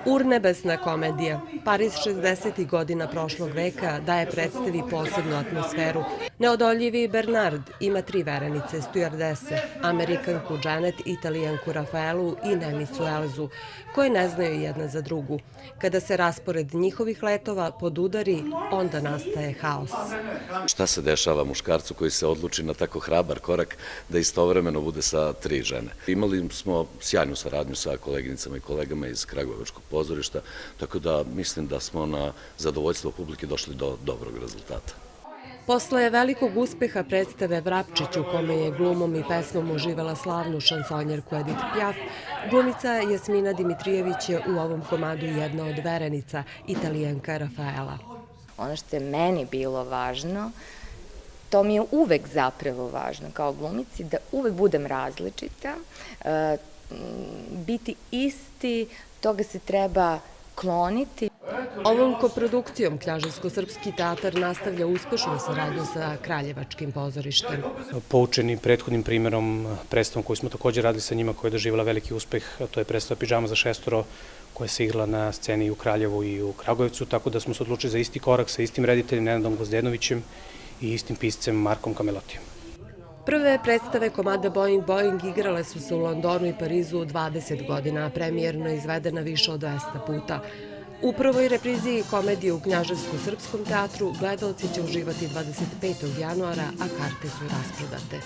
Urnebesna komedija. Pariz 60. godina prošlog veka daje predstavi posebnu atmosferu. Neodoljivi Bernard ima 3 verenice, stujardese, Amerikanku Janet, Italijanku Rafaelu i Nemicu Elzu, koje ne znaju jedna za drugu. Kada se raspored njihovih letova podudari, onda nastaje haos. Šta se dešava muškarcu koji se odluči na tako hrabar korak da istovremeno bude sa 3 žene? Imali smo sjajnu saradnju sa koleginicama i kolegama iz Kragujevačkog pozorišta, tako da mislim da smo na zadovoljstvo publike došli do dobrog rezultata. Posle velikog uspeha predstave Vrapčić, u kome je glumom i pesmom uživala slavnu šansonjerku Edith Piaf, glumica Jasmina Dimitrijević je u ovom komadu jedna od verenica, Italijanka Rafaela. Ono što je meni bilo važno, to mi je uvek zapravo važno kao glumici, da uvek budem različita, biti isti, toga se treba kloniti. Ovom koprodukcijom Knjaževsko-srpski teatar nastavlja uspešnu saradnju sa Kraljevačkim pozorištem. Poučeni prethodnim primerom predstavom koju smo takođe radili sa njima, koja je doživjela veliki uspeh, to je predstava Pidžama za šestoro, koja se igrala na sceni i u Kraljevu i u Kragujevcu, tako da smo se odlučili za isti korak sa istim rediteljem Nenadom Gvozdenovićem i istim piscem Markom Kamelotijom. Prve predstave komada Boing Boing igrale su se u Londonu i Parizu 20 godina, a premijerno izvedena više od 200 puta. U prvoj repriziji komedije u Knjaževsko-srpskom teatru gledaoci će uživati 25. januara, a karte su rasprodate.